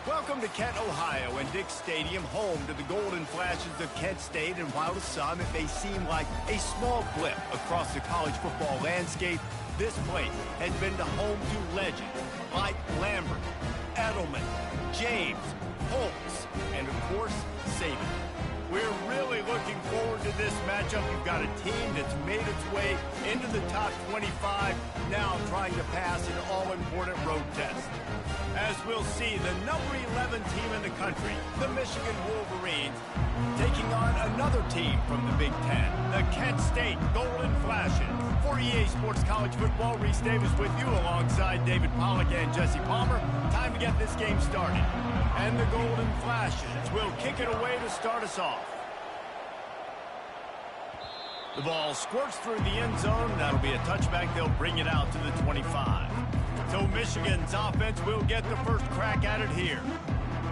Welcome to Kent, Ohio, and Dick Stadium, home to the Golden Flashes of Kent State. And while to some it may seem like a small blip across the college football landscape, this place has been the home to legends like Lambert, Edelman, James, Holtz, and of course, Saban. We're really looking forward to this matchup. You've got a team that's made its way into the top 25, now trying to pass an all-important road test. As we'll see, the number 11 team in the country, the Michigan Wolverines, taking on another team from the Big Ten, the Kent State Golden Flashes. For EA Sports College Football, Reese Davis with you alongside David Pollack and Jesse Palmer. Time to get this game started. And the Golden Flashes will kick it away to start us off. The ball squirts through the end zone. That'll be a touchback. They'll bring it out to the 25. So Michigan's offense will get the first crack at it here.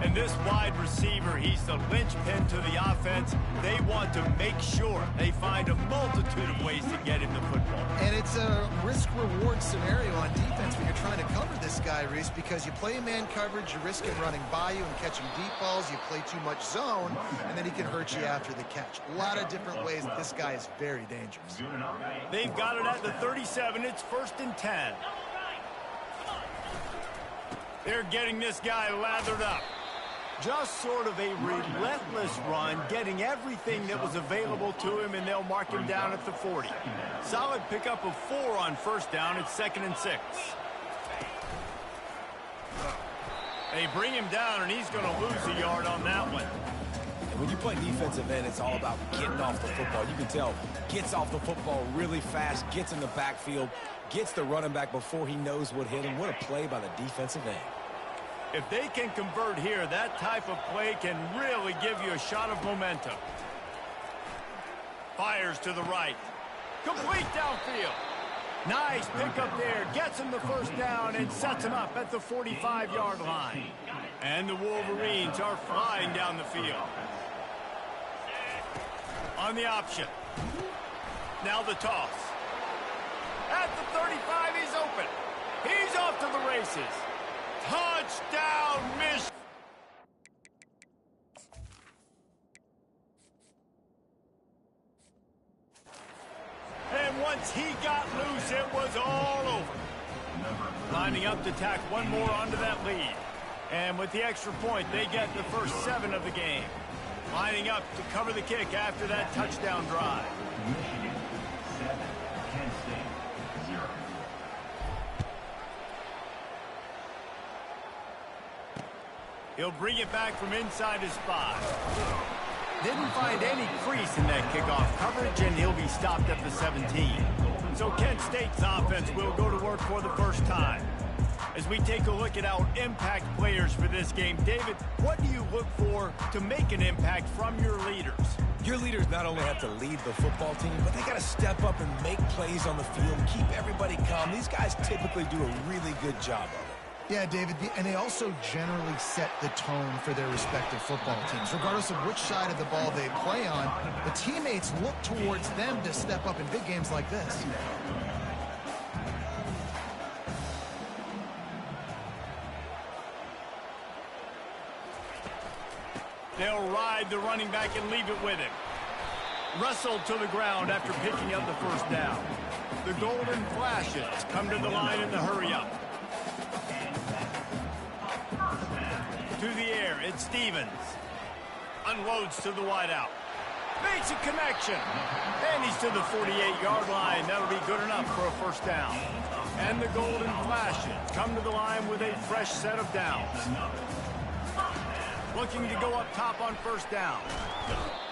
And this wide receiver, he's the linchpin to the offense. They want to make sure they find a multitude of ways to get him the football. And it's a risk-reward scenario on defense when you're trying to cover this guy, Reese, because you play man coverage, you risk him running by you and catching deep balls. You play too much zone, and then he can hurt you after the catch. A lot of different ways that this guy is very dangerous. They've got it at the 37. It's 1st and 10. They're getting this guy lathered up. Just sort of a relentless run, getting everything that was available to him, and they'll mark him down at the 40. Solid pickup of 4 on first down. It's 2nd and 6. They bring him down, and he's going to lose a yard on that one. And when you play defensive end, it's all about getting off the football. You can tell, gets off the football really fast, gets in the backfield, gets the running back before he knows what hit him. What a play by the defensive end. If they can convert here, that type of play can really give you a shot of momentum. Fires to the right. Complete downfield. Nice pickup there. Gets him the first down and sets him up at the 45-yard line. And the Wolverines are flying down the field. On the option. Now the toss. At the 35, he's open. He's off to the races. Touchdown, Michigan! And once he got loose, it was all over. Lining up to tack one more onto that lead. And with the extra point, they get the first 7 of the game. Lining up to cover the kick after that touchdown drive. Michigan 7, Kent State 0. He'll bring it back from inside his spot. Didn't find any crease in that kickoff coverage, and he'll be stopped at the 17. So Kent State's offense will go to work for the first time. As we take a look at our impact players for this game, David, what do you look for to make an impact from your leaders? Your leaders not only have to lead the football team, but they got to step up and make plays on the field, keep everybody calm. These guys typically do a really good job of it. Yeah, David, and they also generally set the tone for their respective football teams. Regardless of which side of the ball they play on, the teammates look towards them to step up in big games like this. They'll ride the running back and leave it with him. Wrestled to the ground after picking up the first down. The Golden Flashes come to the line in the hurry-up. To the air, it's Stevens. Unloads to the wideout. Makes a connection. And he's to the 48-yard line. That'll be good enough for a first down. And the Golden Flashes come to the line with a fresh set of downs. Looking to go up top on first down.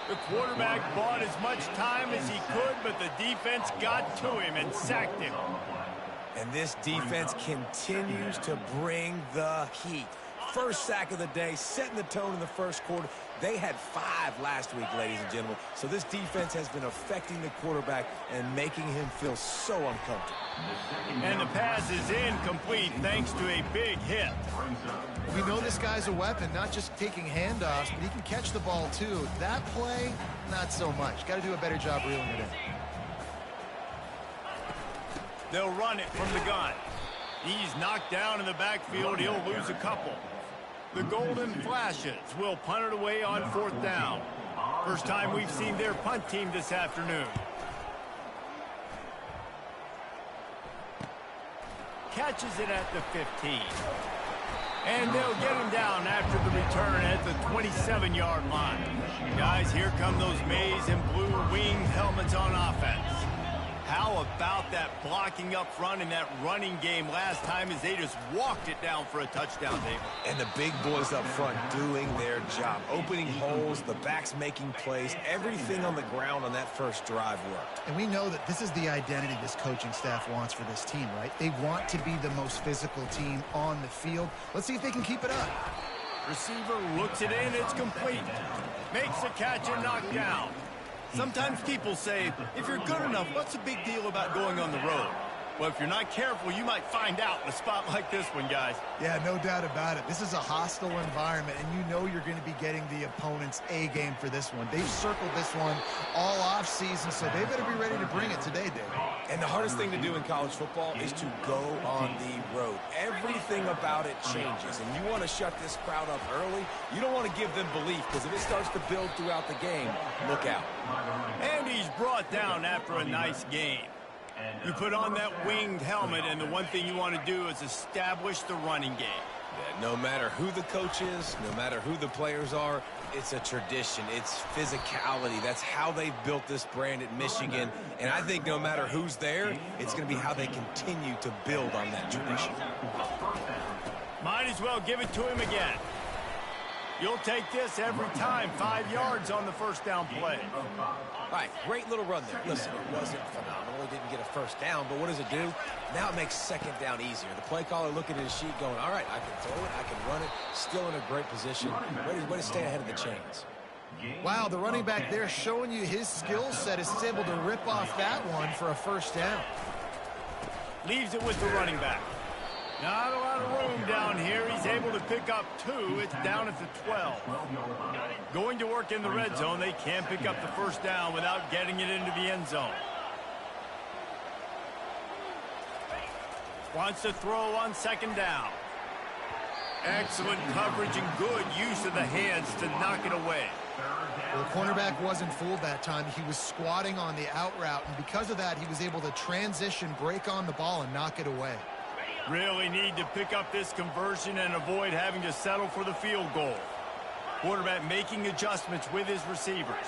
The quarterback bought as much time as he could, but the defense got to him and sacked him. And this defense continues to bring the heat. First sack of the day, setting the tone in the first quarter. They had 5 last week, ladies and gentlemen. So this defense has been affecting the quarterback and making him feel so uncomfortable. And the pass is incomplete thanks to a big hit. We know this guy's a weapon, not just taking handoffs, but he can catch the ball too. That play, not so much. Got to do a better job reeling it in. They'll run it from the gun. He's knocked down in the backfield. He'll lose a couple. The Golden Flashes will punt it away on 4th down. First time we've seen their punt team this afternoon. Catches it at the 15. And they'll get him down after the return at the 27-yard line. Guys, here come those maize and blue wing helmets on offense. How about that blocking up front in that running game last time as they just walked it down for a touchdown, Dave? And the big boys up front doing their job. Opening holes, the backs making plays. Everything on the ground on that first drive worked. And we know that this is the identity this coaching staff wants for this team, right? They want to be the most physical team on the field. Let's see if they can keep it up. Receiver looks it in, it's complete. Makes the catch and knocked down. Sometimes people say, if you're good enough, what's the big deal about going on the road? Well, if you're not careful, you might find out in a spot like this one, guys. Yeah, no doubt about it. This is a hostile environment, and you know you're going to be getting the opponent's A game for this one. They've circled this one all off season, so they better be ready to bring it today, Dave. And the hardest thing to do in college football is to go on the road. Everything about it changes, and you want to shut this crowd up early. You don't want to give them belief, because if it starts to build throughout the game, look out. And he's brought down after a nice game. You put on that winged helmet, and the one thing you want to do is establish the running game. Yeah, no matter who the coach is, no matter who the players are, it's a tradition. It's physicality. That's how they've built this brand at Michigan. And I think no matter who's there, it's going to be how they continue to build on that tradition. Might as well give it to him again. You'll take this every time. 5 yards on the first down play. All right, great little run there. Listen, it wasn't phenomenal. It didn't get a first down, but what does it do? Now it makes second down easier. The play caller looking at his sheet going, all right, I can throw it, I can run it, still in a great position. Way to stay ahead of the chains. Wow, the running back there showing you his skill set is able to rip off that one for a first down. Leaves it with the running back. Not a lot of room down here. He's able to pick up 2. It's down at the 12. Going to work in the red zone. They can't pick up the first down without getting it into the end zone. Wants to throw on second down. Excellent coverage and good use of the hands to knock it away. Well, the cornerback wasn't fooled that time. He was squatting on the out route, and because of that, he was able to transition, break on the ball, and knock it away. Really need to pick up this conversion and avoid having to settle for the field goal. Quarterback making adjustments with his receivers.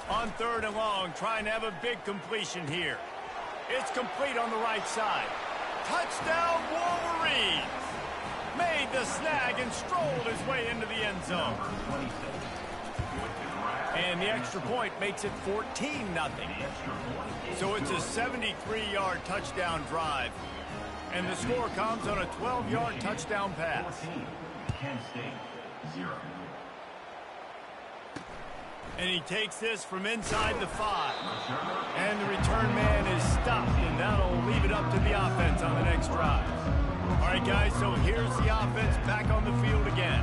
On 3rd and long, trying to have a big completion here. It's complete on the right side. Touchdown, Wolverines! Made the snag and strolled his way into the end zone. And the extra point makes it 14-0. So it's a 73-yard touchdown drive. And the score comes on a 12-yard touchdown pass. Kent State, 0. And he takes this from inside the 5. And the return man is stopped, and that'll leave it up to the offense on the next drive. All right, guys, so here's the offense back on the field again.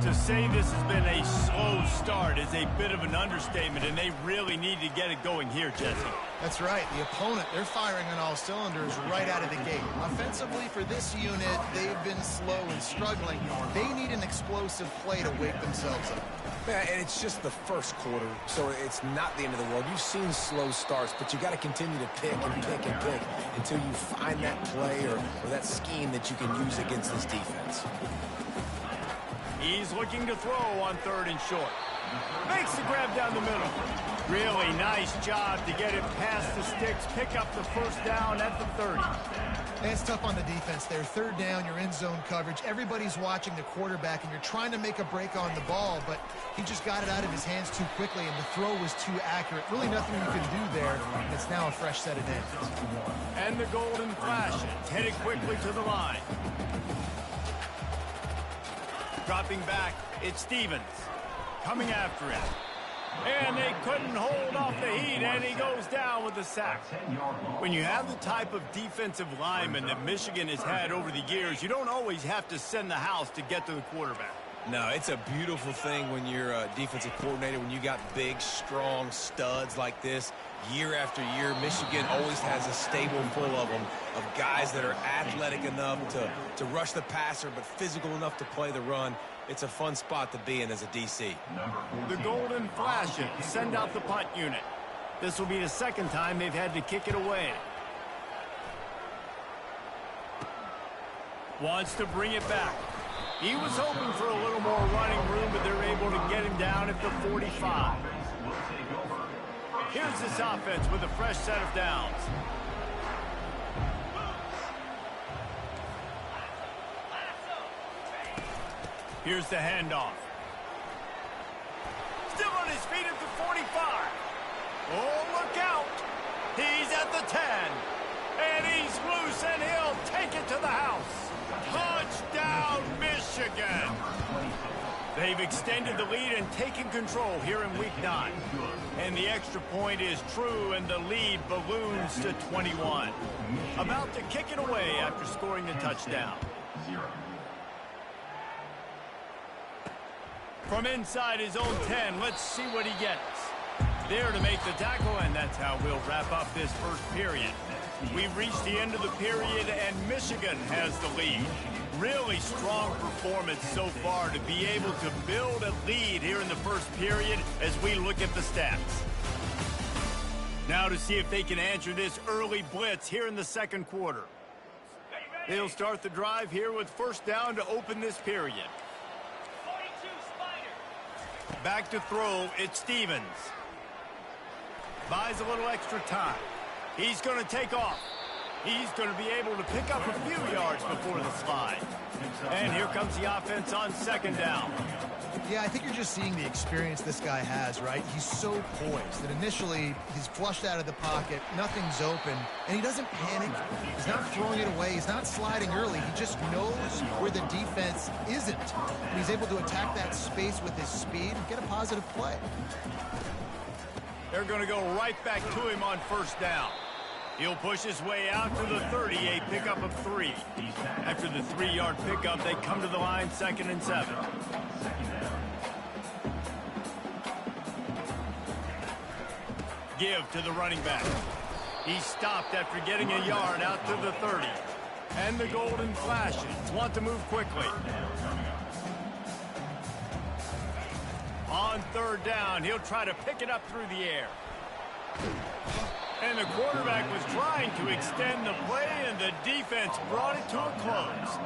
To say this has been a slow start is a bit of an understatement, and they really need to get it going here, Jesse. That's right. The opponent, they're firing on all cylinders right out of the gate. Offensively, for this unit, they've been slow and struggling. They need an explosive play to wake themselves up. Yeah, and it's just the first quarter, so it's not the end of the world. You've seen slow starts, but you got to continue to pick and pick and pick until you find that play or that scheme that you can use against this defense. He's looking to throw on 3rd and short. Makes the grab down the middle. Really nice job to get it past the sticks, pick up the first down at the 30. It's tough on the defense there. 3rd down, you're in zone coverage. Everybody's watching the quarterback, and you're trying to make a break on the ball, but he just got it out of his hands too quickly, and the throw was too accurate. Really nothing you can do there. It's now a fresh set of downs. And the Golden Flashes headed quickly to the line. Dropping back, it's Stevens coming after him. And they couldn't hold off the heat, and he goes down with the sack. When you have the type of defensive lineman that Michigan has had over the years, you don't always have to send the house to get to the quarterback. No, it's a beautiful thing when you're a defensive coordinator, when you got big, strong studs like this. Year after year, Michigan always has a stable full of them, of guys that are athletic enough to rush the passer, but physical enough to play the run. It's a fun spot to be in as a DC. The Golden Flashes send out the punt unit. This will be the second time they've had to kick it away. Wants to bring it back. He was hoping for a little more running room, but they're able to get him down at the 45. Here's this offense with a fresh set of downs. Here's the handoff. Still on his feet at the 45. Oh, look out. He's at the 10. And he's loose, and he'll take it to the house. Touchdown, Michigan. They've extended the lead and taken control here in Week 9. And the extra point is true, and the lead balloons to 21. About to kick it away after scoring the touchdown. From inside his own 10, let's see what he gets. There to make the tackle, and that's how we'll wrap up this first period. We've reached the end of the period, and Michigan has the lead. Really strong performance so far to be able to build a lead here in the first period as we look at the stats. Now to see if they can answer this early blitz here in the second quarter. They'll start the drive here with first down to open this period. Back to throw, it's Stevens. Buys a little extra time. He's going to take off. He's going to be able to pick up a few yards before the slide. And here comes the offense on second down. Yeah, I think you're just seeing the experience this guy has, right? He's so poised that initially he's flushed out of the pocket, nothing's open, and he doesn't panic. He's not throwing it away. He's not sliding early. He just knows where the defense isn't. And he's able to attack that space with his speed and get a positive play. They're going to go right back to him on first down. He'll push his way out to the 30, a pickup of 3. After the 3-yard pickup, they come to the line 2nd and 7. Give to the running back. He stopped after getting a yard out to the 30. And the Golden Flashes want to move quickly. On third down, he'll try to pick it up through the air. And the quarterback was trying to extend the play, and the defense brought it to a close.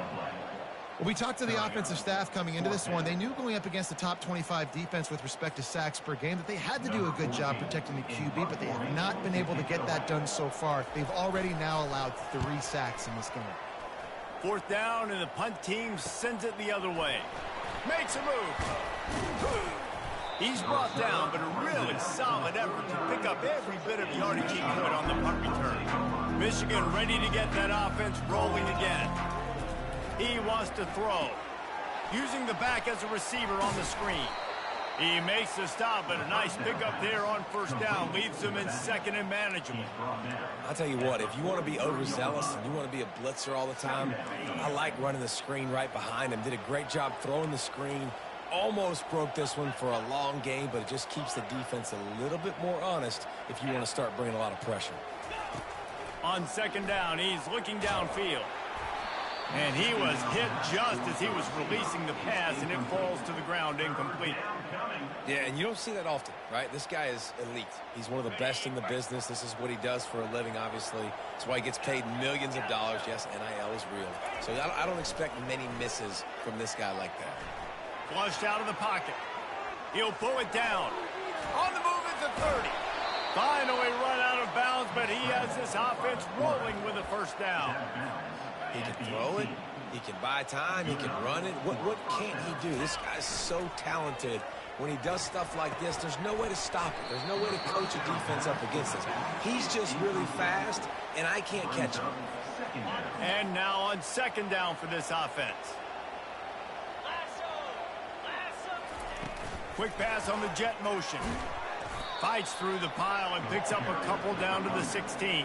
Well, we talked to the offensive staff coming into this one. They knew going up against the top 25 defense with respect to sacks per game that they had to do a good job protecting the QB, but they have not been able to get that done so far. They've already now allowed 3 sacks in this game. Fourth down, and the punt team sends it the other way. Makes a move. He's brought down, but a really solid effort to pick up every bit of yardage he could on the punt return. Michigan ready to get that offense rolling again. He wants to throw. Using the back as a receiver on the screen. He makes the stop, but a nice pickup there on first down. Leaves him in second and manageable. I'll tell you what, if you want to be overzealous and you want to be a blitzer all the time, I like running the screen right behind him. Did a great job throwing the screen. Almost broke this one for a long game, but it just keeps the defense a little bit more honest if you want to start bringing a lot of pressure. On second down, he's looking downfield. And he was hit just as he was releasing the pass, and it falls to the ground incomplete. Yeah, and you don't see that often, right? This guy is elite. He's one of the best in the business. This is what he does for a living, obviously. That's why he gets paid millions of dollars. Yes, NIL is real. So I don't expect many misses from this guy like that. Flushed out of the pocket. He'll pull it down. On the move at the 30. Finally run out of bounds, but he has this offense rolling with a first down. He can throw it. He can buy time. He can run it. What can't he do? This guy's so talented. When he does stuff like this, there's no way to stop it. There's no way to coach a defense up against this. He's just really fast, and I can't catch him. And now on second down for this offense. Quick pass on the jet motion. Fights through the pile and picks up a couple down to the 16.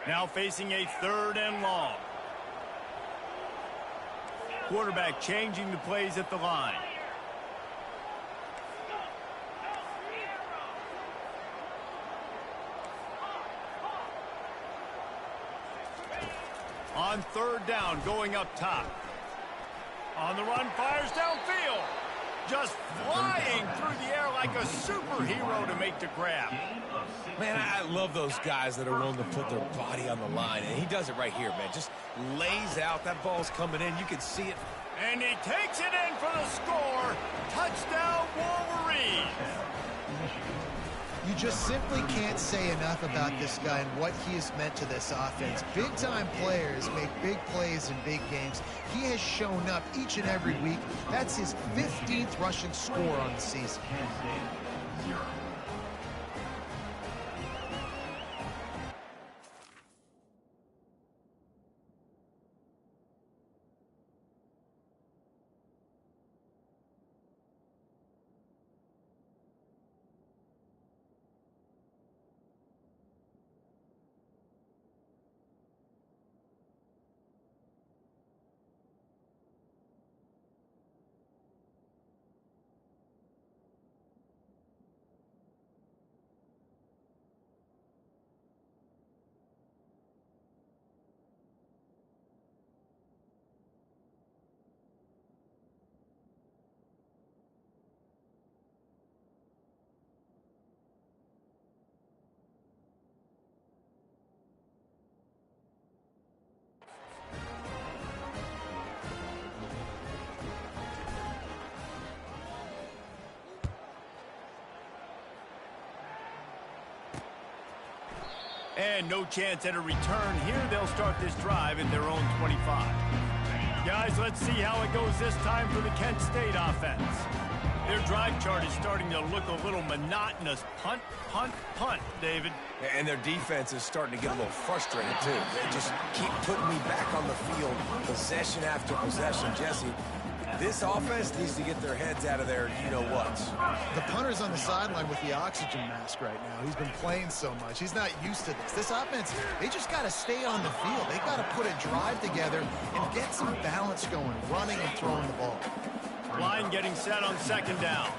Now facing a 3rd and long. Quarterback changing the plays at the line. On 3rd down, going up top. On the run, fires downfield. Just flying through the air like a superhero to make the grab. Man, I love those guys that are willing to put their body on the line, and he does it right here, man. Just lays out. That ball's coming in. You can see it. And he takes it in for the score. Touchdown, Wolverines. You just simply can't say enough about this guy and what he has meant to this offense. Big-time players make big plays in big games. He has shown up each and every week. That's his 15th rushing score on the season. Kent State, 0. And no chance at a return here. They'll start this drive at their own 25. Guys, let's see how it goes this time for the Kent State offense. Their drive chart is starting to look a little monotonous. Punt, punt, punt, David. And their defense is starting to get a little frustrated, too. They just keep putting me back on the field, possession after possession. Jesse, this offense needs to get their heads out of their you-know-whats. The punter's on the sideline with the oxygen mask right now. He's been playing so much. He's not used to this. This offense, they just got to stay on the field. They got to put a drive together and get some balance going, running and throwing the ball. Line getting set on 2nd down.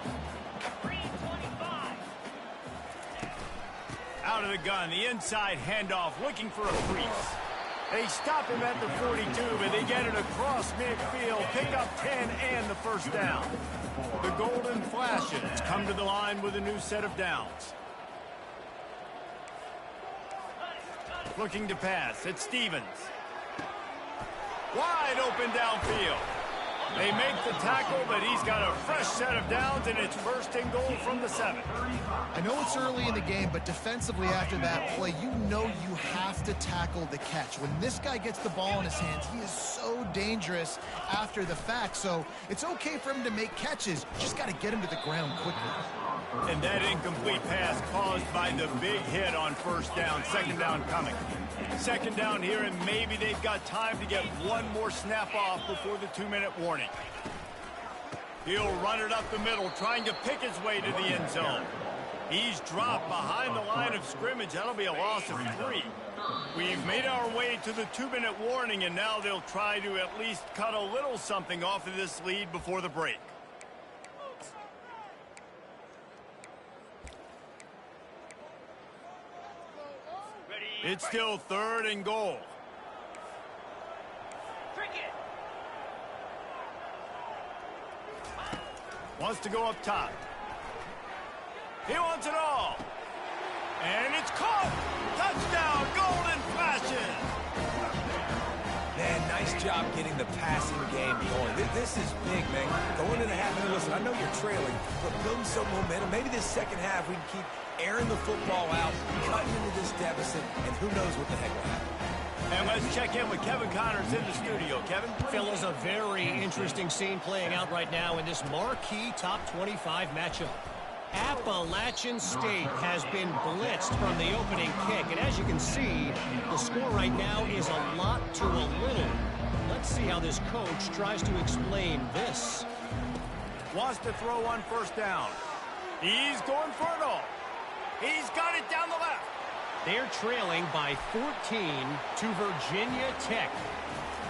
Out of the gun, the inside handoff, looking for a crease. They stop him at the 42, but they get it across midfield, pick up 10 and the 1st down. The Golden Flashes come to the line with a new set of downs. Looking to pass, it's Stevens. Wide open downfield. They make the tackle, but he's got a fresh set of downs, and it's 1st and goal from the 7. I know it's early in the game, but defensively after that play, you know you have to tackle the catch. When this guy gets the ball in his hands, he is so dangerous after the fact. So it's okay for him to make catches. Just got to get him to the ground quickly. And that incomplete pass caused by the big hit on 1st down. 2nd down coming. 2nd down here, and maybe they've got time to get one more snap off before the 2-minute warning. He'll run it up the middle, trying to pick his way to the end zone. He's dropped behind the line of scrimmage. That'll be a loss of 3. We've made our way to the 2-minute warning, and now they'll try to at least cut a little something off of this lead before the break. It's still 3rd and goal. Wants to go up top. He wants it all. And it's caught. Touchdown, Golden Flashes. Man, nice job getting the passing game going. This is big, man. Going into half, and listen, I know you're trailing, but building some momentum. Maybe this 2nd half we can keep airing the football out, cutting into this deficit, and who knows what the heck will happen. And let's check in with Kevin Connors in the studio. Kevin? Fellas, a very interesting scene playing out right now in this marquee top 25 matchup. Appalachian State has been blitzed from the opening kick, and as you can see, the score right now is a lot to a little. Let's see how this coach tries to explain this. Wants to throw on 1st down. He's going for it all. He's got it down the left. They're trailing by 14 to Virginia Tech.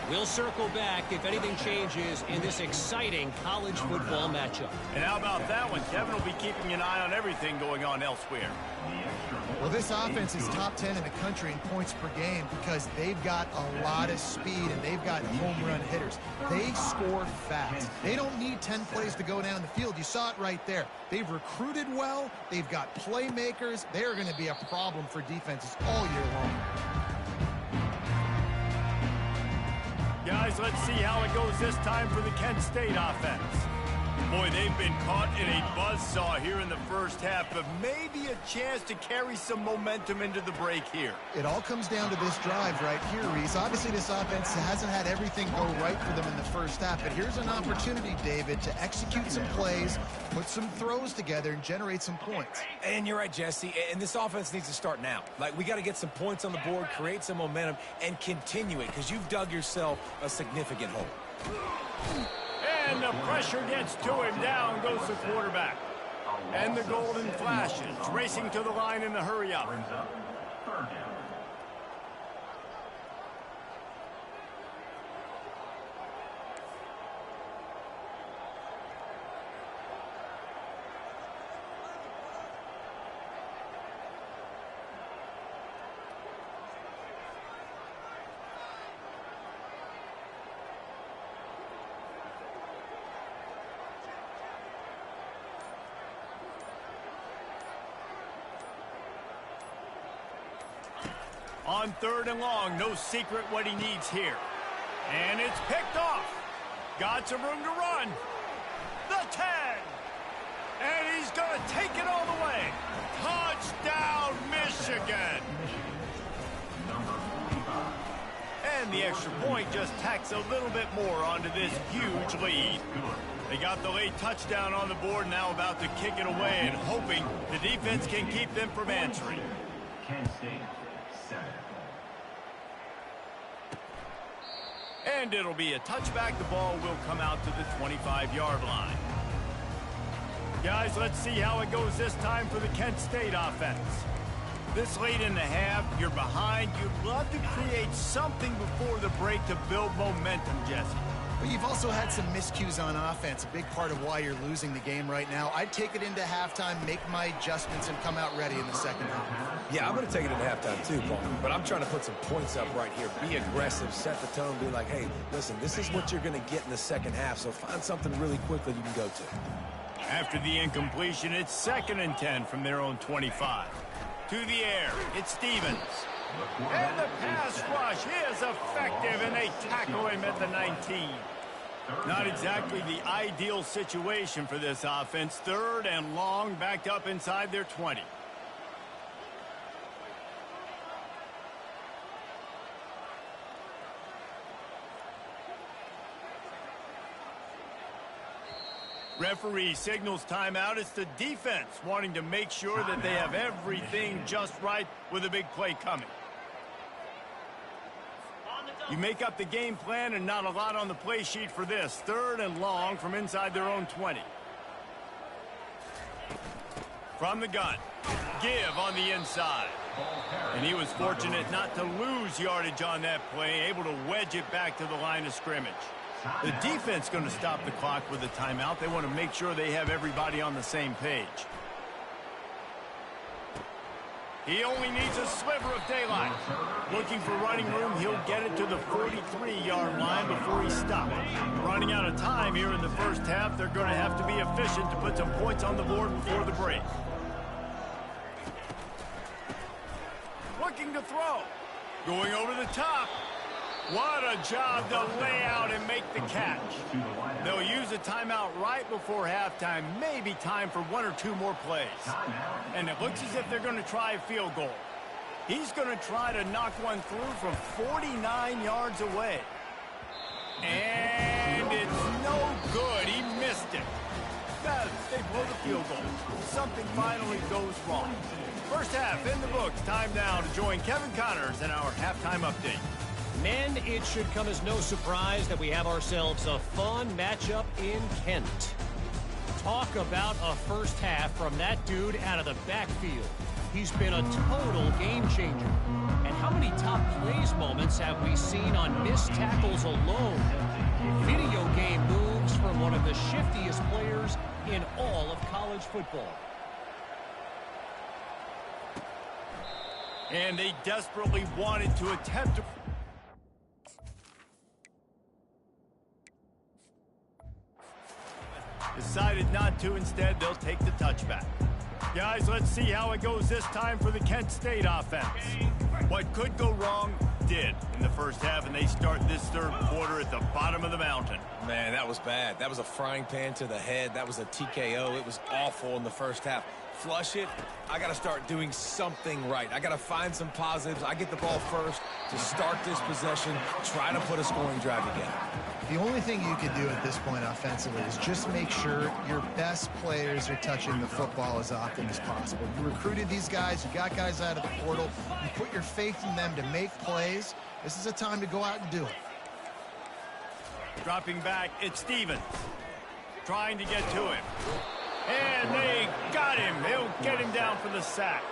We'll circle back if anything changes in this exciting college football matchup. And how about that one? Kevin will be keeping an eye on everything going on elsewhere. Well, this offense is top 10 in the country in points per game because they've got a lot of speed and they've got home run hitters. They score fast. They don't need 10 plays to go down the field. You saw it right there. They've recruited well. They've got playmakers. They are going to be a problem for defenses all year long. Guys, let's see how it goes this time for the Kent State offense. Boy, they've been caught in a buzzsaw here in the first half, but maybe a chance to carry some momentum into the break here. It all comes down to this drive right here, Reese. Obviously, this offense hasn't had everything go right for them in the first half, but here's an opportunity, David, to execute some plays, put some throws together, and generate some points. And you're right, Jesse, and this offense needs to start now. Like, we got to get some points on the board, create some momentum, and continue it, because you've dug yourself a significant hole. And the pressure gets to him. Down goes the quarterback. And the Golden Flashes racing to the line in the hurry up. Third down. On third and long, no secret what he needs here. And it's picked off. Got some room to run. The 10. And he's going to take it all the way. Touchdown, Michigan. And the extra point just tacks a little bit more onto this huge lead. They got the late touchdown on the board, now about to kick it away and hoping the defense can keep them from answering. Kent State, 7. And it'll be a touchback. The ball will come out to the 25-yard line. Guys, let's see how it goes this time for the Kent State offense. This late in the half, you're behind. You'd love to create something before the break to build momentum, Jesse. But you've also had some miscues on offense, a big part of why you're losing the game right now. I'd take it into halftime, make my adjustments, and come out ready in the second half. Yeah, I'm going to take it into halftime too, Paul. But I'm trying to put some points up right here. Be aggressive, set the tone, be like, hey, listen, this is what you're going to get in the second half, so find something really quickly you can go to. After the incompletion, it's 2nd and 10 from their own 25. To the air, it's Stevens. And the pass rush is effective, and they tackle him at the 19. Not exactly the ideal situation for this offense. 3rd and long, backed up inside their 20. Referee signals timeout. It's the defense wanting to make sure that they have everything just right with a big play coming. You make up the game plan and not a lot on the play sheet for this. 3rd and long from inside their own 20. From the gun. Give on the inside. And he was fortunate not to lose yardage on that play, able to wedge it back to the line of scrimmage. The defense going to stop the clock with a timeout. They want to make sure they have everybody on the same page. He only needs a sliver of daylight. Looking for running room, he'll get it to the 43-yard line before he stops. Running out of time here in the first half, they're going to have to be efficient to put some points on the board before the break. Looking to throw. Going over the top. What a job to lay out and make the catch. They'll use a timeout right before halftime. Maybe time for 1 or 2 more plays. And it looks as if they're going to try a field goal. He's going to try to knock one through from 49 yards away. And it's no good. He missed it. They blow the field goal. Something finally goes wrong. First half in the books. Time now to join Kevin Connors in our halftime update. Men, it should come as no surprise that we have ourselves a fun matchup in Kent. Talk about a first half from that dude out of the backfield. He's been a total game changer. And how many top plays moments have we seen on missed tackles alone? Video game moves from one of the shiftiest players in all of college football. And they desperately wanted to attempt to... Decided not to. Instead, they'll take the touchback. Guys, let's see how it goes this time for the Kent State offense. What could go wrong did in the first half, and they start this third quarter at the bottom of the mountain. Man, that was bad. That was a frying pan to the head. That was a TKO. It was awful in the first half. Flush it. I got to start doing something right. I got to find some positives. I get the ball first to start this possession, try to put a scoring drive together. The only thing you can do at this point offensively is just make sure your best players are touching the football as often as possible. You recruited these guys, you got guys out of the portal, you put your faith in them to make plays. This is a time to go out and do it. Dropping back, it's Stevens. Trying to get to him. And they got him. They'll get him down for the sack.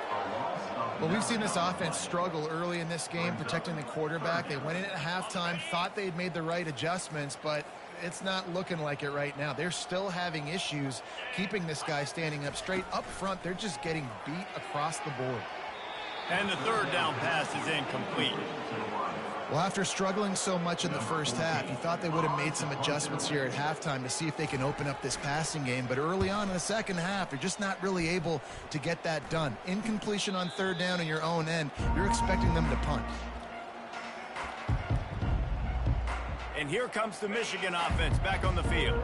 Well, we've seen this offense struggle early in this game, protecting the quarterback. They went in at halftime, thought they'd made the right adjustments, but it's not looking like it right now. They're still having issues keeping this guy standing up straight. Up front, they're just getting beat across the board. And the third down pass is incomplete. Well, after struggling so much in the first half, you thought they would have made some adjustments here at halftime to see if they can open up this passing game. But early on in the second half, they're just not really able to get that done. Incompletion on third down in your own end, you're expecting them to punt. And here comes the Michigan offense back on the field.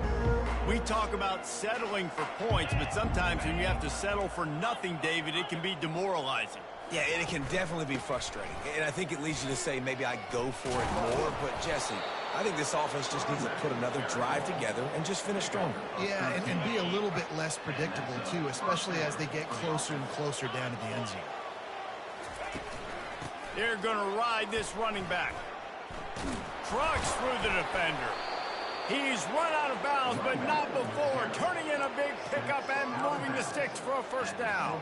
We talk about settling for points, but sometimes when you have to settle for nothing, David, it can be demoralizing. Yeah, and it can definitely be frustrating. And I think it leads you to say maybe I go for it more. But, Jesse, I think this offense just needs to put another drive together and just finish stronger. Yeah, and be a little bit less predictable, too, especially as they get closer and closer down to the end zone. They're going to ride this running back. Trucks through the defender. He's run out of bounds, but not before. Turning in a big pickup and moving the sticks for a first down.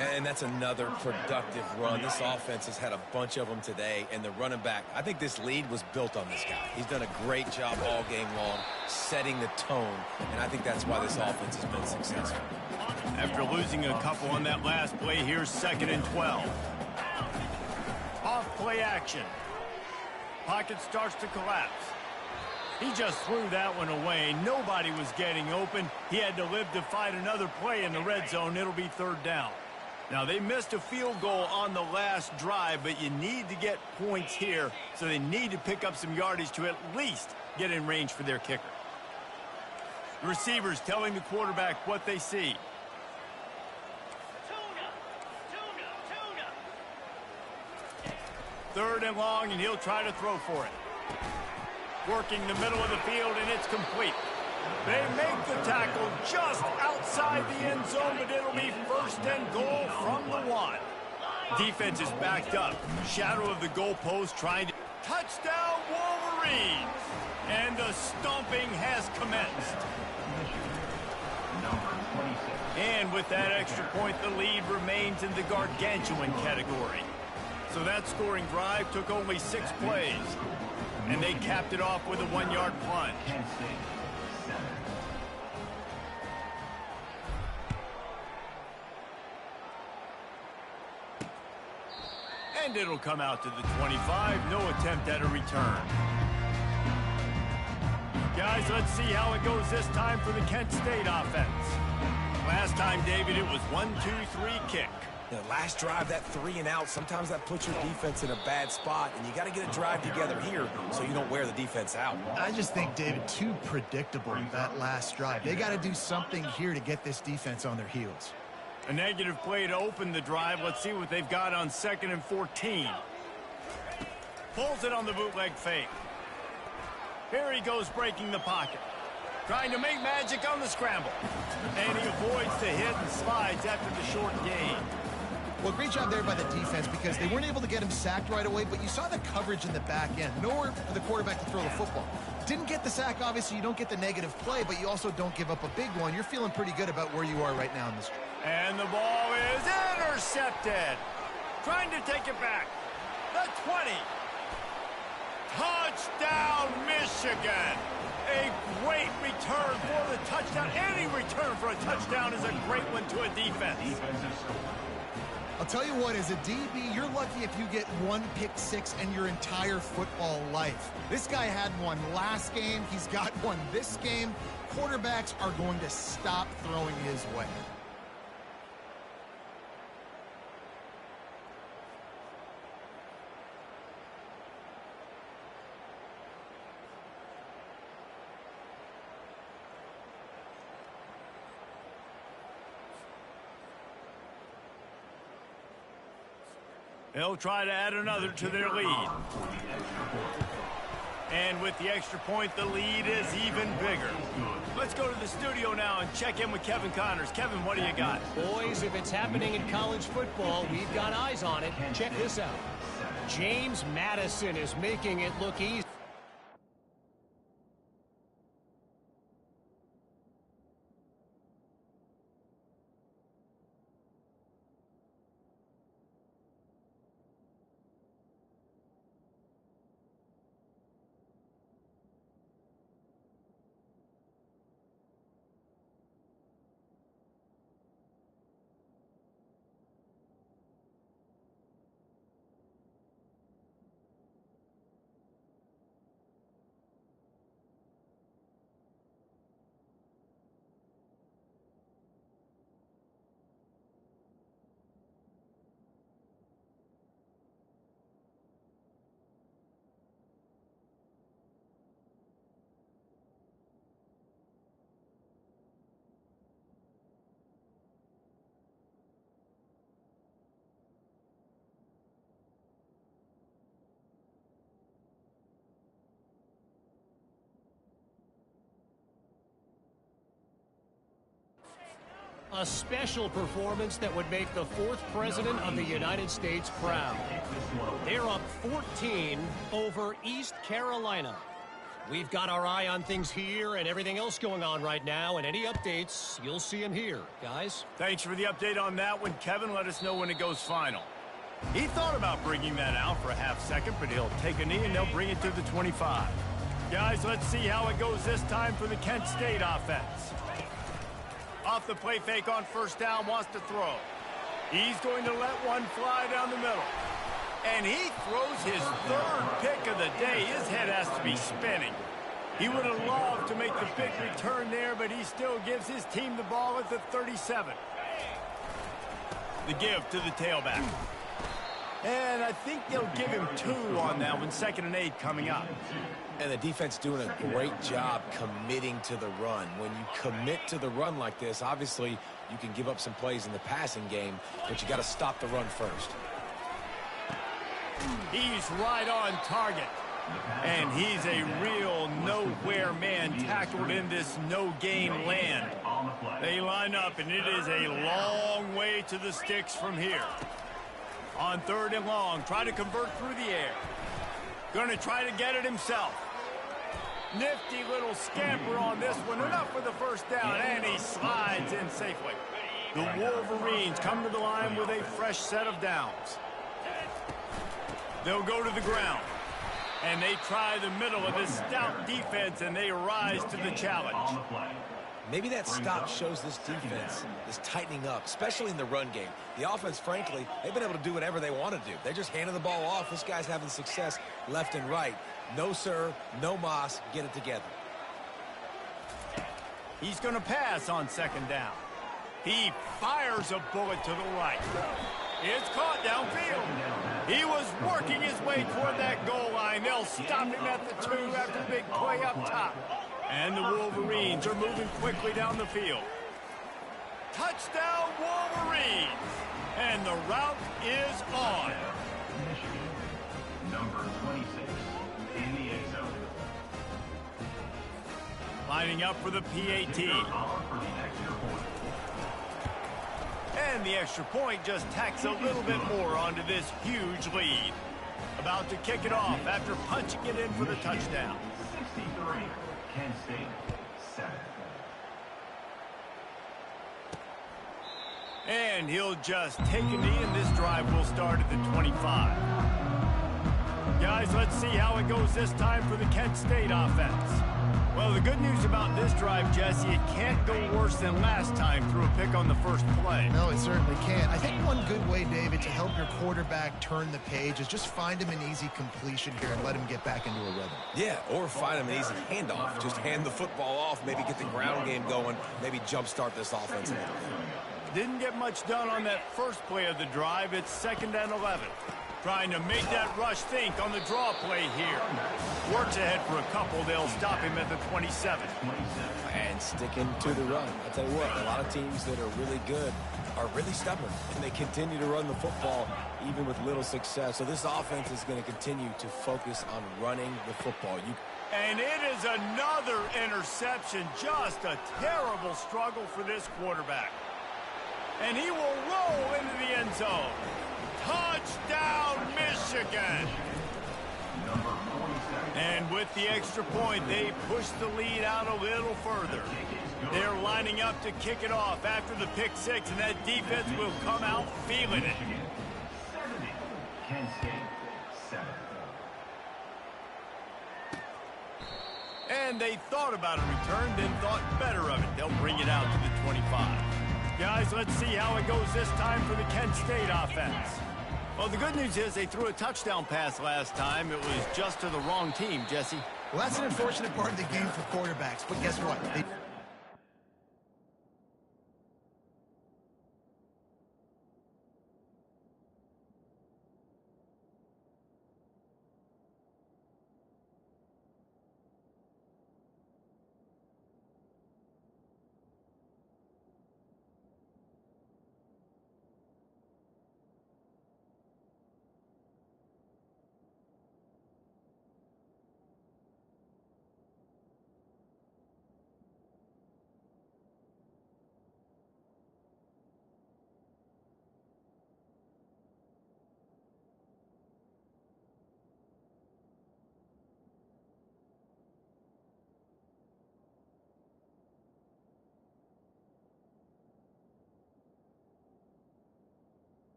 And that's another productive run. This offense has had a bunch of them today, and the running back, I think this lead was built on this guy. He's done a great job all game long, setting the tone, and I think that's why this offense has been successful. After losing a couple on that last play, here's 2nd and 12. Off play action. Pocket starts to collapse. He just threw that one away. Nobody was getting open. He had to live to fight another play in the red zone. It'll be third down. Now, they missed a field goal on the last drive, but you need to get points here, so they need to pick up some yardage to at least get in range for their kicker. The receivers telling the quarterback what they see. Third and long, and he'll try to throw for it. Working the middle of the field, and it's complete. They make the tackle just outside the end zone, but it'll be 1st and goal from the 1. Defense is backed up. Shadow of the goalpost trying to... Touchdown, Wolverines! And the stomping has commenced. And with that extra point, the lead remains in the gargantuan category. So that scoring drive took only 6 plays. And they capped it off with a 1-yard plunge. And it'll come out to the 25. No attempt at a return. Guys, let's see how it goes this time for the Kent State offense. Last time, David, it was 1-2-3 kick. The last drive, that 3 and out, sometimes that puts your defense in a bad spot, and you got to get a drive together here so you don't wear the defense out. I just think, David, too predictable that last drive. They got to do something here to get this defense on their heels. A negative play to open the drive. Let's see what they've got on 2nd and 14. Pulls it on the bootleg fake. Here he goes breaking the pocket. Trying to make magic on the scramble. And he avoids the hit and slides after the short gain. Well, great job there by the defense because they weren't able to get him sacked right away, but you saw the coverage in the back end. Nowhere for the quarterback to throw the football. Didn't get the sack, obviously. You don't get the negative play, but you also don't give up a big one. You're feeling pretty good about where you are right now in this. And the ball is intercepted. Trying to take it back. The 20. Touchdown, Michigan. A great return for the touchdown. Any return for a touchdown is a great one to a defense. I'll tell you what, as a DB, you're lucky if you get one pick six in your entire football life. This guy had one last game. He's got one this game. Quarterbacks are going to stop throwing his way. They'll try to add another to their lead. And with the extra point, the lead is even bigger. Let's go to the studio now and check in with Kevin Connors. Kevin, what do you got? Boys, if it's happening in college football, we've got eyes on it. Check this out. James Madison is making it look easy. A special performance that would make the 4th president of the United States proud. They're up 14 over East Carolina. We've got our eye on things here and everything else going on right now, and any updates, you'll see them here, guys. Thanks for the update on that one, Kevin. Let us know when it goes final. He thought about bringing that out for a half second, but he'll take a knee and they'll bring it to the 25. Guys, let's see how it goes this time for the Kent State offense. Off the play fake on first down, wants to throw. He's going to let one fly down the middle. And he throws his 3rd pick of the day. His head has to be spinning. He would have loved to make the big return there, but he still gives his team the ball at the 37. The give to the tailback. And I think they'll give him 2 on that one, 2nd and 8 coming up. And the defense doing a great job committing to the run. When you commit to the run like this, obviously you can give up some plays in the passing game, but you got to stop the run first. He's right on target. And he's a real nowhere man tackled in this no-gain land. They line up, and it is a long way to the sticks from here. On 3rd and long, try to convert through the air. Going to try to get it himself. Nifty little scamper on this one. Enough for the first down, and he slides in safely. The Wolverines come to the line with a fresh set of downs. They'll go to the ground. And they try the middle of this stout defense, and they rise to the challenge. Maybe that stop shows this defense is tightening up, especially in the run game. The offense, frankly, they've been able to do whatever they want to do. They're just handing the ball off. This guy's having success left and right. No, sir, no moss. Get it together. He's going to pass on 2nd down. He fires a bullet to the right. It's caught downfield. He was working his way toward that goal line. They'll stop him at the 2 after the big play up top. And the Wolverines are moving quickly down the field. Touchdown, Wolverines! And the route is on. Michigan, number 26, in the end zone. Lining up for the PAT. And the extra point just tacks a little bit more onto this huge lead. About to kick it off after punching it in for the touchdown. 63, Kent State, 7. And he'll just take a knee, and this drive will start at the 25. Guys, let's see how it goes this time for the Kent State offense. Well, the good news about this drive, Jesse, it can't go worse than last time through a pick on the first play. No, it certainly can't. I think one good way, David, to help your quarterback turn the page is just find him an easy completion here and let him get back into a rhythm. Yeah, or find him an easy handoff. Just hand the football off, maybe get the ground game going, maybe jumpstart this offense a little bit. Didn't get much done on that first play of the drive. It's 2nd and 11. Trying to make that rush think on the draw play here. Works ahead for a couple. They'll stop him at the 27. And sticking to the run. I'll tell you what, a lot of teams that are really good are really stubborn, and they continue to run the football even with little success. So this offense is going to continue to focus on running the football. And it is another interception. Just a terrible struggle for this quarterback. And he will roll into the end zone. Touchdown, Michigan! And with the extra point, they push the lead out a little further. They're lining up to kick it off after the pick six, and that defense will come out feeling it. 70, Kent State, 7. And they thought about a return, then thought better of it. They'll bring it out to the 25. Guys, let's see how it goes this time for the Kent State offense. Well, the good news is they threw a touchdown pass last time. It was just to the wrong team, Jesse. Well, that's an unfortunate part of the game for quarterbacks, but guess what?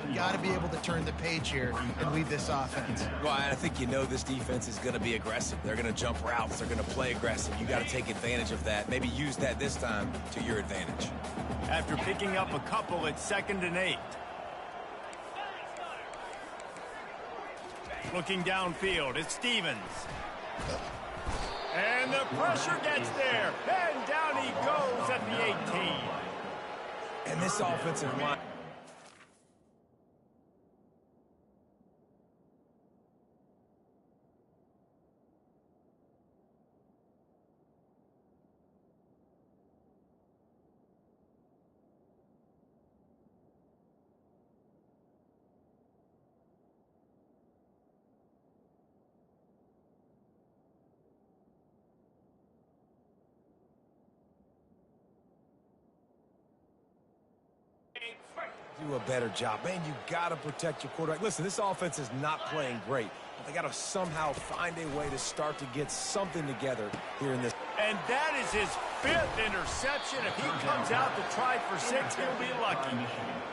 You got to be able to turn the page here and lead this offense. Well, I think this defense is going to be aggressive. They're going to jump routes. They're going to play aggressive. You got to take advantage of that. Maybe use that this time to your advantage. After picking up a couple, it's 2nd and 8. Looking downfield, it's Stevens. And the pressure gets there. And down he goes at the 18. And this offensive line. Do a better job. Man, you got to protect your quarterback. Listen, this offense is not playing great, but they got to somehow find a way to start to get something together here in this. And that is his 5th interception. If he comes out to try for 6, he'll be lucky.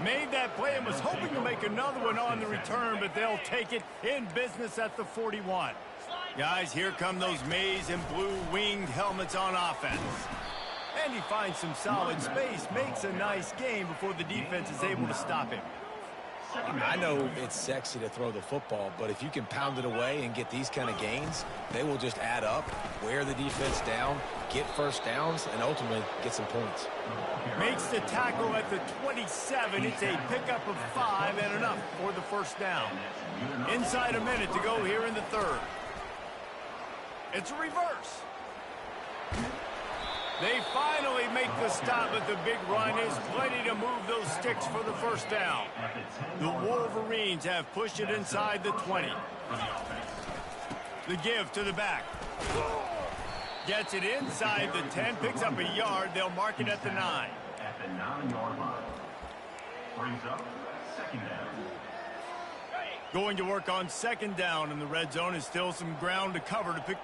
Made that play and was hoping to make another one on the return, but they'll take it in business at the 41. Guys, here come those maize and blue winged helmets on offense. And he finds some solid space, makes a nice game before the defense is able to stop him. I know it's sexy to throw the football, but if you can pound it away and get these kind of gains, they will just add up, wear the defense down, get first downs, and ultimately get some points. Makes the tackle at the 27. It's a pickup of 5 and enough for the first down. Inside a minute to go here in the 3rd. It's a reverse. They finally make the stop, but the big run is plenty to move those sticks for the first down. The Wolverines have pushed it inside the 20. The give to the back. Gets it inside the 10, picks up a yard. They'll mark it at the 9. At the 9-yard line. Brings up 2nd down. Going to work on 2nd down, and the red zone is still some ground to cover to pick.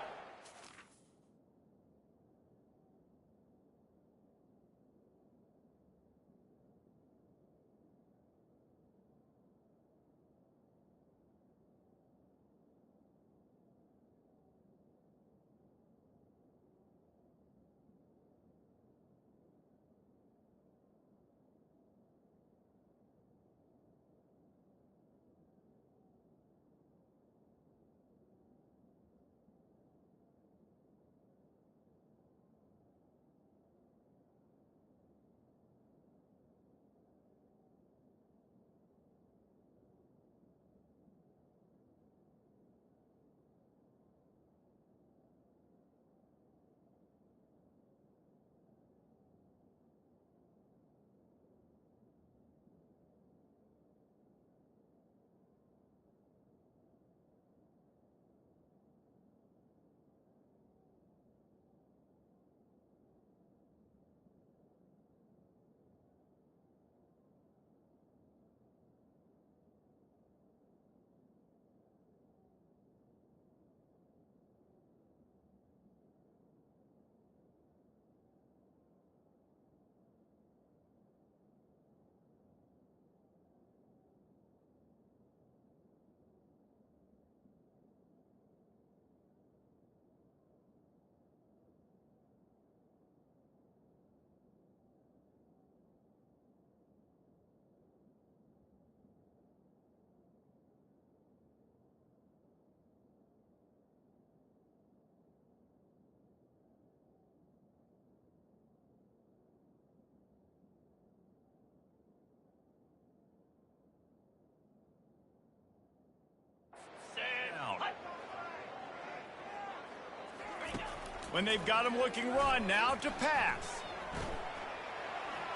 When they've got him looking run, now to pass.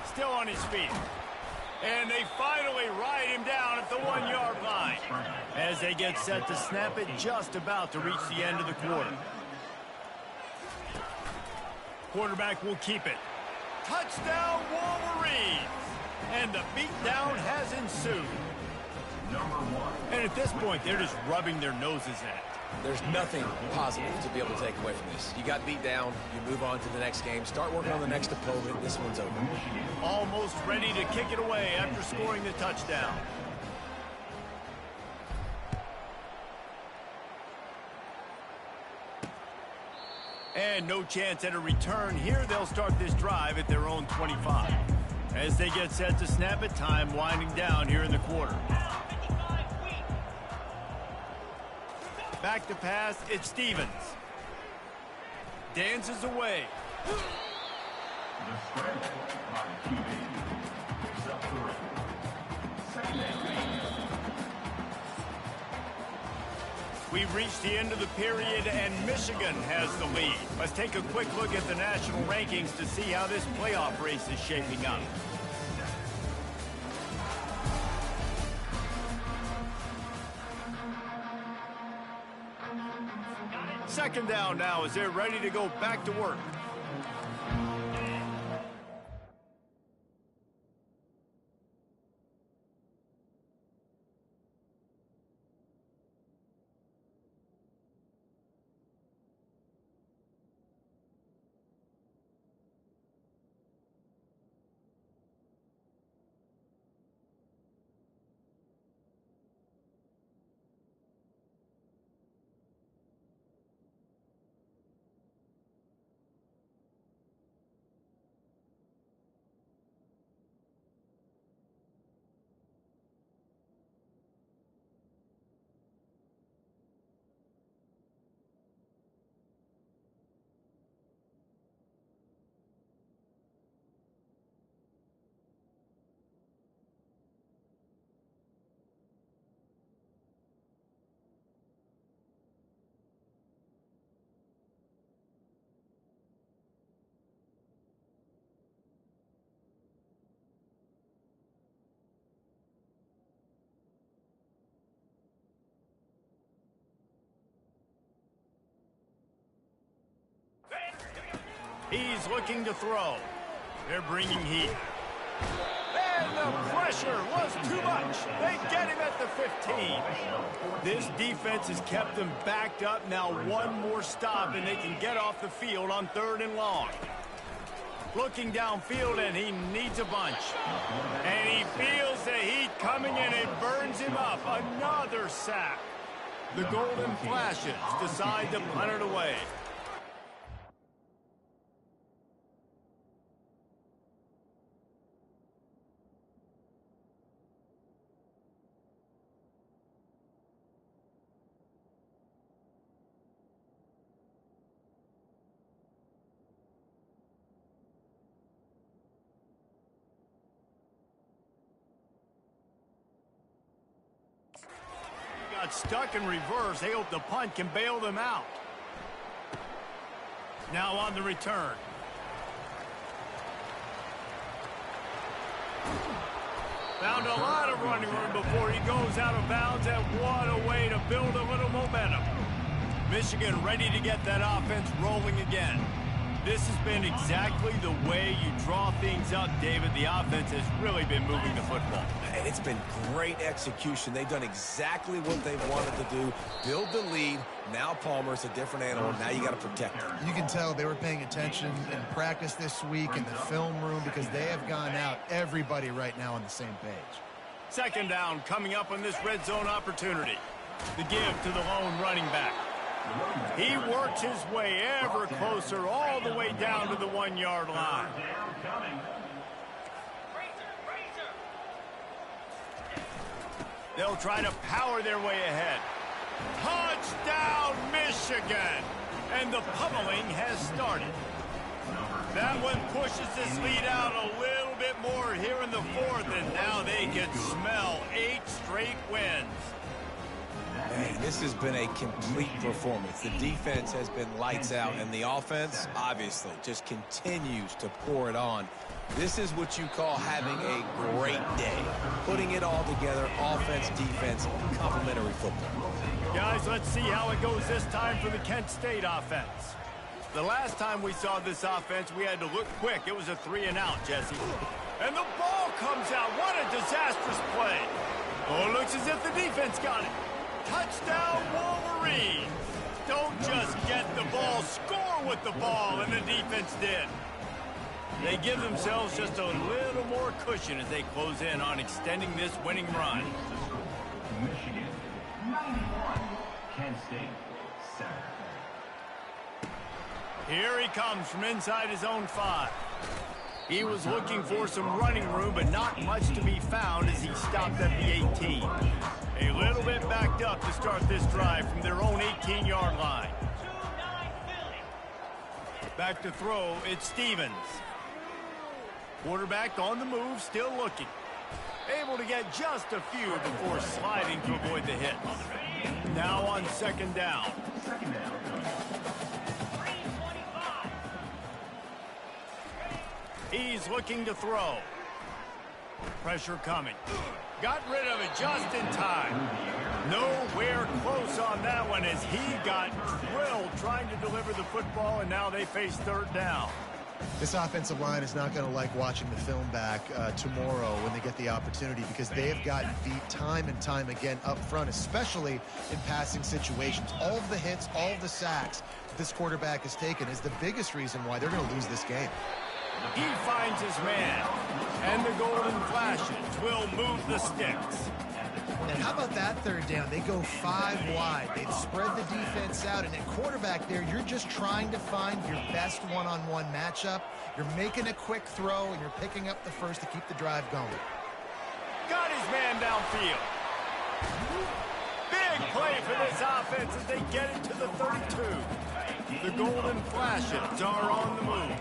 Still on his feet. And they finally ride him down at the 1-yard line. As they get set to snap it, just about to reach the end of the quarter. Quarterback will keep it. Touchdown, Wolverines! And the beatdown has ensued. Number 1. And at this point, they're just rubbing their noses at it. There's nothing positive to be able to take away from this. You got beat down, you move on to the next game, start working on the next opponent. This one's over. Almost ready to kick it away after scoring the touchdown. And no chance at a return here. They'll start this drive at their own 25. As they get set to snap it, time winding down here in the quarter. Back to pass, it's Stevens. Dances away. The spread by QB. Self-correct. Second down. We've reached the end of the period, and Michigan has the lead. Let's take a quick look at the national rankings to see how this playoff race is shaping up. Second down now as they're ready to go back to work. He's looking to throw. They're bringing heat. And the pressure was too much. They get him at the 15. This defense has kept them backed up. Now one more stop, and they can get off the field on 3rd and long. Looking downfield, and he needs a bunch. And he feels the heat coming, and it burns him up. Another sack. The Golden Flashes decide to punt it away. Got stuck in reverse. They hope the punt can bail them out. Now on the return. Found a lot of running room before he goes out of bounds, and what a way to build a little momentum. Michigan ready to get that offense rolling again. This has been exactly the way you draw things up, David. The offense has really been moving the football. And it's been great execution. They've done exactly what they've wanted to do. Build the lead. Now Palmer's a different animal. Now you got to protect him. You can tell they were paying attention in practice this week in the film room because they have gone out, everybody right now on the same page. Second down coming up on this red zone opportunity. The give to the lone running back. He works his way ever closer all the way down to the 1-yard line. They'll try to power their way ahead. Touchdown, Michigan! And the pummeling has started. That one pushes this lead out a little bit more here in the 4th, and now they can smell 8 straight wins. Man, this has been a complete performance. The defense has been lights out, and the offense, obviously, just continues to pour it on. This is what you call having a great day. Putting it all together, offense, defense, complementary football. Guys, let's see how it goes this time for the Kent State offense. The last time we saw this offense, we had to look quick. It was a 3-and-out, Jesse. And the ball comes out. What a disastrous play. Oh, it looks as if the defense got it. Touchdown, Wolverines! Don't just get the ball, score with the ball, and the defense did. They give themselves just a little more cushion as they close in on extending this winning run. Michigan, 91. Kent State, 7. Here he comes from inside his own 5. He was looking for some running room, but not much to be found as he stopped at the 18. A little bit backed up to start this drive from their own 18-yard line. Back to throw, it's Stevens. Quarterback on the move, still looking. Able to get just a few before sliding to avoid the hit. Now on second down. He's looking to throw. Pressure coming. Got rid of it just in time. Nowhere close on that one as he got drilled trying to deliver the football, and now they face third down. This offensive line is not going to like watching the film back tomorrow when they get the opportunity, because they have gotten beat time and time again up front, especially in passing situations. All of the hits, all of the sacks this quarterback has taken is the biggest reason why they're going to lose this game. He finds his man, and the golden flashes will move the sticks. And how about that third down? They go 5 wide. They've spread the defense out, and at quarterback there, you're just trying to find your best one-on-one matchup. You're making a quick throw, and you're picking up the first to keep the drive going. Got his man downfield. Big play for this offense as they get it to the 32. The golden flashes are on the move.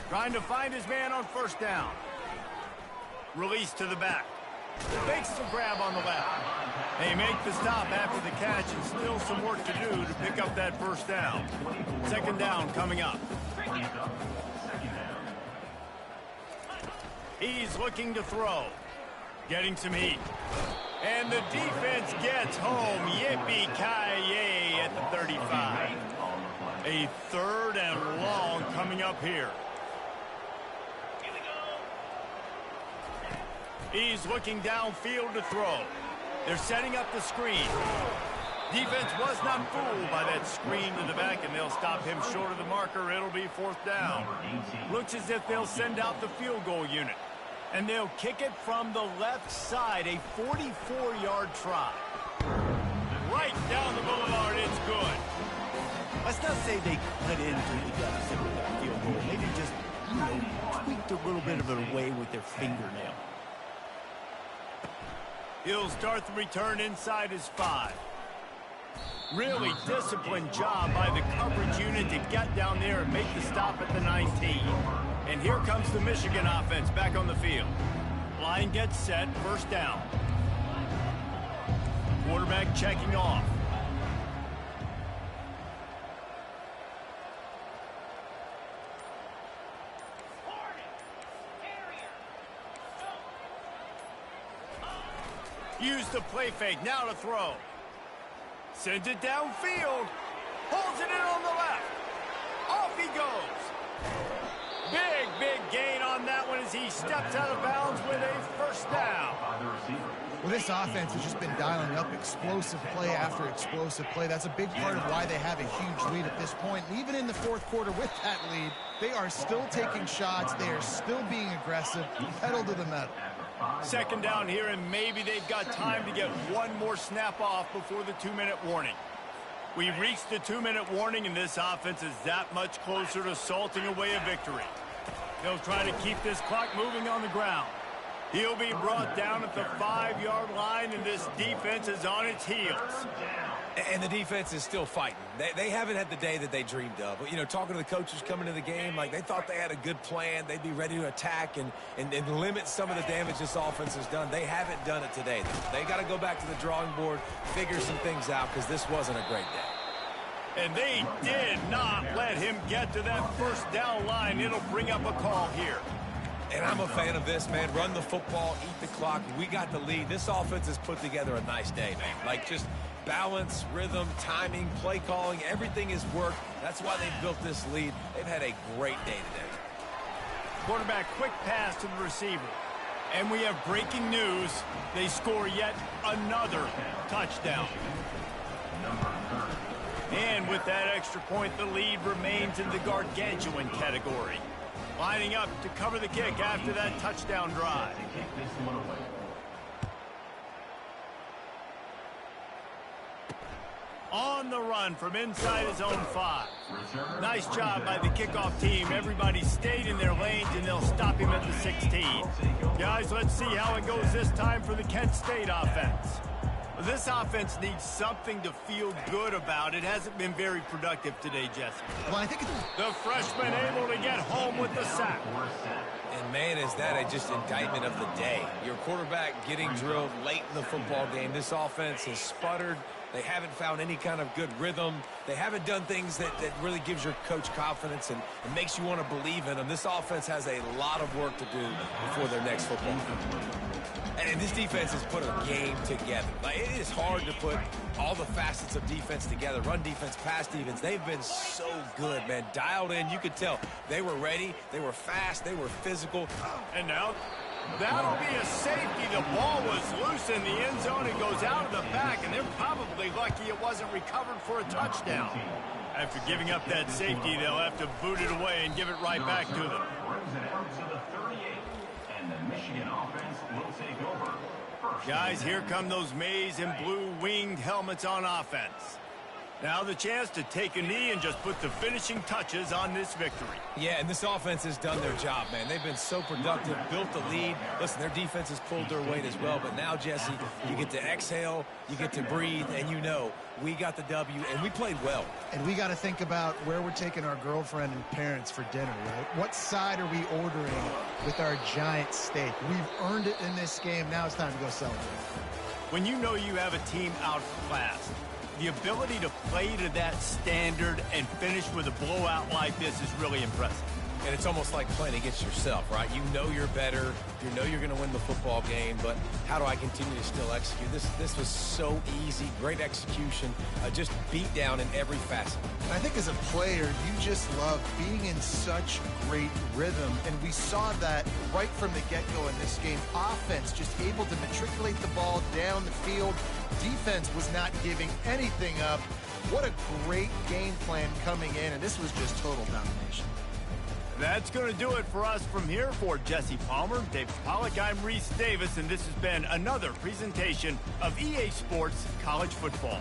Trying to find his man on first down. Release to the back. Makes the grab on the left. They make the stop after the catch, and still some work to do to pick up that first down. Second down coming up. He's looking to throw. Getting some heat. And the defense gets home. Yippee-ki-yay at the 35. A third and long coming up here. He's looking downfield to throw. They're setting up the screen. Defense was not fooled by that screen to the back, and they'll stop him short of the marker. It'll be fourth down. Looks as if they'll send out the field goal unit. And they'll kick it from the left side, a 44-yard try. Right down the boulevard, it's good. Let's not say they cut into the field goal. Maybe just, tweaked a little bit of it away with their fingernail. He'll start the return inside his 5. Really disciplined job by the coverage unit to get down there and make the stop at the 19. And here comes the Michigan offense back on the field. Line gets set, first down. Quarterback checking off. Use the play fake, now to throw. Sends it downfield. Holds it in on the left. Off he goes. Big gain on that one as he steps out of bounds with a first down. Well, this offense has just been dialing up explosive play after explosive play. That's a big part of why they have a huge lead at this point. And even in the fourth quarter with that lead, they are still taking shots. They are still being aggressive, pedal to the metal. Second down here, and maybe they've got time to get one more snap off before the 2-minute warning. We've reached the 2-minute warning, and this offense is that much closer to salting away a victory. They'll try to keep this clock moving on the ground. He'll be brought down at the 5-yard line, and this defense is on its heels. And the defense is still fighting. They haven't had the day that they dreamed of. You know, talking to the coaches coming to the game, like they thought they had a good plan. They'd be ready to attack and limit some of the damage this offense has done. They haven't done it today. They got to go back to the drawing board, figure some things out, because this wasn't a great day. And they did not let him get to that first down line. It'll bring up a call here. And I'm a fan of this, man. Run the football, eat the clock. We got the lead. This offense has put together a nice day, man. Like, just balance, rhythm, timing, play calling, everything has worked. That's why they've built this lead. They've had a great day today. Quarterback quick pass to the receiver. And we have breaking news. They score yet another touchdown. And with that extra point, the lead remains in the gargantuan category. Lining up to cover the kick after that touchdown drive. On the run from inside his own 5. Nice job by the kickoff team. Everybody stayed in their lanes, and they'll stop him at the 16. Guys, let's see how it goes this time for the Kent State offense. This offense needs something to feel good about. It hasn't been very productive today, Jesse. Well, I think the freshman able to get home with the sack. And, man, is that just indictment of the day. Your quarterback getting drilled late in the football game. This offense has sputtered. They haven't found any kind of good rhythm. They haven't done things that really gives your coach confidence and makes you want to believe in them. This offense has a lot of work to do before their next football game. And this defense has put a game together. Like, it is hard to put all the facets of defense together. Run defense, pass defense. They've been so good, man. Dialed in. You could tell they were ready. They were fast. They were physical. And now that'll be a safety. The ball was loose in the end zone. It goes out of the back, and they're probably lucky it wasn't recovered for a touchdown. After giving up that safety, they'll have to boot it away and give it right back to them. Guys, here come those maize and blue winged helmets on offense. Now the chance to take a knee and just put the finishing touches on this victory. Yeah, and this offense has done their job, man. They've been so productive, built the lead. Listen, their defense has pulled their weight as well. But now, Jesse, you get to exhale, you get to breathe, and you know we got the W, and we played well. And we got to think about where we're taking our girlfriend and parents for dinner, right? What side are we ordering with our giant steak? We've earned it in this game. Now it's time to go celebrate. When you know you have a team outclassed, the ability to play to that standard and finish with a blowout like this is really impressive. And it's almost like playing against yourself, right? You know you're better. You know you're going to win the football game, but how do I continue to still execute? This was so easy. Great execution. Just beat down in every facet. And I think as a player, you just love being in such great rhythm, and we saw that right from the get-go in this game. Offense just able to matriculate the ball down the field. Defense was not giving anything up. What a great game plan coming in, and this was just total domination. That's going to do it for us from here. For Jesse Palmer, David Pollack, I'm Reese Davis, and this has been another presentation of EA Sports College Football.